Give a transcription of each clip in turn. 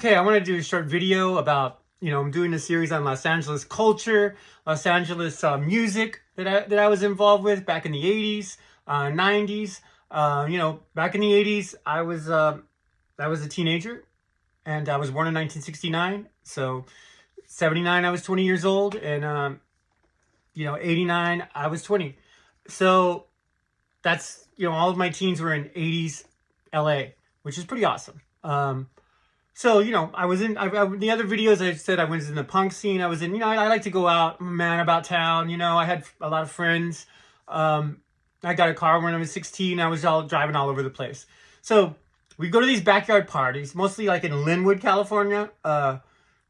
Okay, I want to do a short video about, I'm doing a series on Los Angeles culture, Los Angeles music that I was involved with back in the 80s, 90s. Back in the 80s, I was a teenager, and I was born in 1969. So 79, I was 20 years old, and 89, I was 20. So that's, all of my teens were in 80s LA, which is pretty awesome. So, I was the other videos I said I was in the punk scene. I was in, I like to go out, I'm a man about town. I had a lot of friends. I got a car when I was 16. I was driving all over the place. So we go to these backyard parties, mostly like in Linwood, California.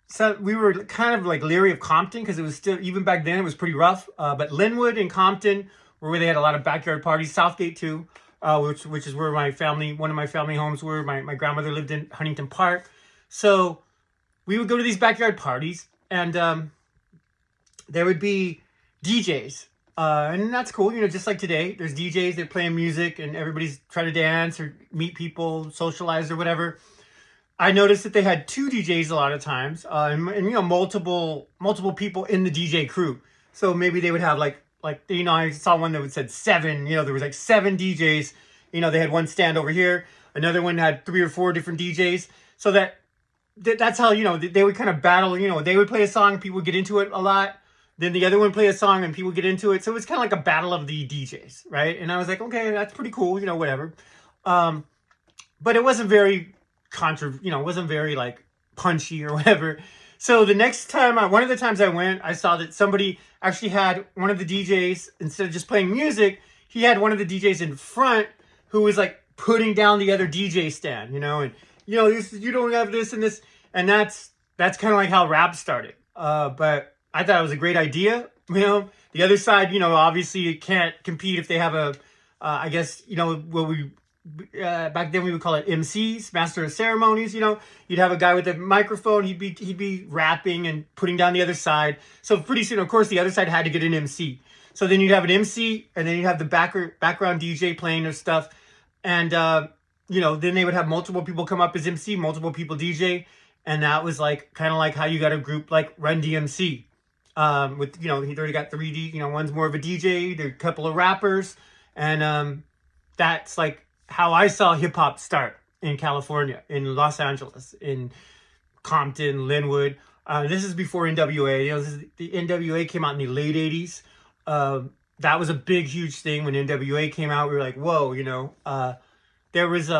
So we were kind of like leery of Compton because it was still, even back then, it was pretty rough. But Linwood and Compton were where they had a lot of backyard parties. Southgate too, which is where one of my family homes were. My grandmother lived in Huntington Park. So we would go to these backyard parties, and there would be DJs. And that's cool, just like today. There's DJs, they're playing music, and everybody's trying to dance or meet people, socialize or whatever. I noticed that they had two DJs a lot of times, and multiple people in the DJ crew. So maybe they would have like I saw one that said seven. There was like seven DJs. They had one stand over here. Another one had 3 or 4 different DJs. So that's how, they would kind of battle. They would play a song, people would get into it a lot. Then the other one play a song and people get into it. So it was kind of like a battle of the DJs, right? And I was like, okay, that's pretty cool, whatever. But it wasn't very it wasn't very like punchy or whatever. So the next time, one of the times I went, I saw that somebody actually had one of the DJs, instead of just playing music, he had one of the DJs in front who was like putting down the other DJ stand, and you don't have this and this, and that's kind of like how rap started. But I thought it was a great idea. The other side, obviously you can't compete if they have I guess, what we back then we would call it MCs, master of ceremonies. You'd have a guy with a microphone. He'd be rapping and putting down the other side. So pretty soon, of course, the other side had to get an MC. So then you'd have an MC, and then you'd have the background DJ playing their stuff, and then they would have multiple people come up as MC, multiple people DJ, and that was like kind of like how you got a group like Run DMC. With he'd already got 3D. One's more of a DJ. There's a couple of rappers, and that's like how I saw hip hop start in California, in Los Angeles, in Compton, Linwood. This is before NWA. The NWA came out in the late 80s. That was a big, huge thing when NWA came out. We were like, whoa, there was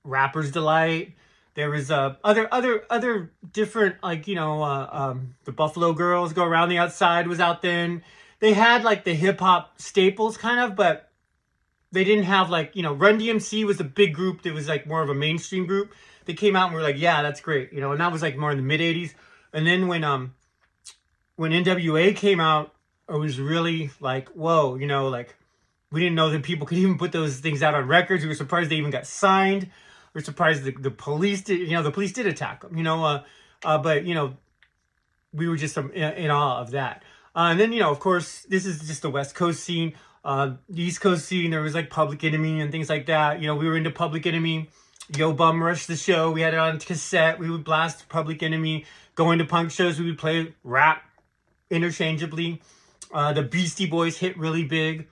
Rapper's Delight. There was other different, like, the Buffalo Girls Go Around the Outside was out then. They had like the hip hop staples kind of, but they didn't have like, Run DMC was a big group that was like more of a mainstream group. They came out and we were like, yeah, that's great. And that was like more in the mid 80s. And then when NWA came out, it was really like, whoa, like we didn't know that people could even put those things out on records. We were surprised they even got signed. We were surprised the police did, the police did attack them, but, we were just in awe of that. And then, of course, this is just the West Coast scene. The East Coast scene, there was like Public Enemy and things like that. We were into Public Enemy. Yo Bum Rush the show. We had it on cassette. We would blast Public Enemy. Going to punk shows, we would play rap interchangeably. The Beastie Boys hit really big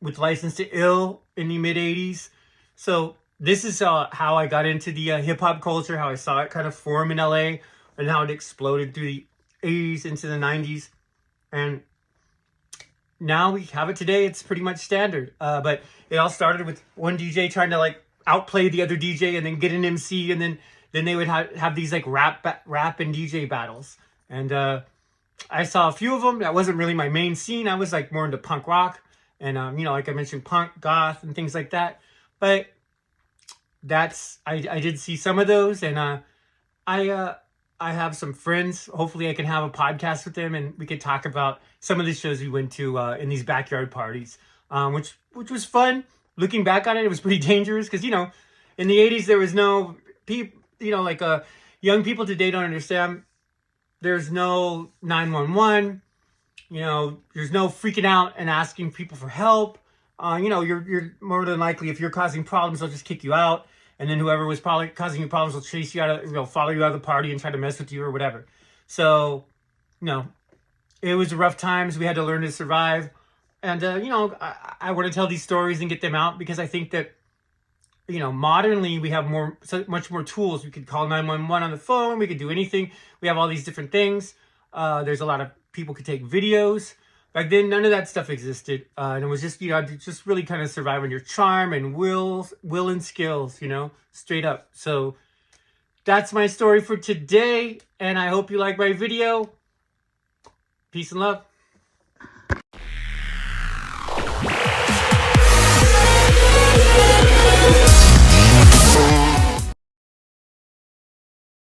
with License to Ill in the mid 80s. So this is how I got into the hip hop culture, how I saw it kind of form in LA, and how it exploded through the 80s into the 90s. And now we have it today. It's pretty much standard. But it all started with one DJ trying to like outplay the other DJ and then get an MC. And then they would have these like rap and DJ battles. And I saw a few of them. That wasn't really my main scene. I was like more into punk rock and, like I mentioned, punk, goth and things like that. But I did see some of those, and I have some friends. Hopefully I can have a podcast with them and we could talk about some of the shows we went to in these backyard parties, which was fun. Looking back on it, it was pretty dangerous because, in the 80s, there was no people, like young people today don't understand. There's no 911, there's no freaking out and asking people for help. You're more than likely, if you're causing problems, they'll just kick you out. and then whoever was probably causing you problems will chase you out of, follow you out of the party and try to mess with you or whatever. So, it was rough times. We had to learn to survive. And, I want to tell these stories and get them out because I think that, modernly we have much more tools. We could call 911 on the phone. We could do anything. We have all these different things. There's a lot of people could take videos. Back then, none of that stuff existed. And it was just, just really kind of survive on your charm and will and skills, straight up. So that's my story for today. And I hope you like my video. Peace and love.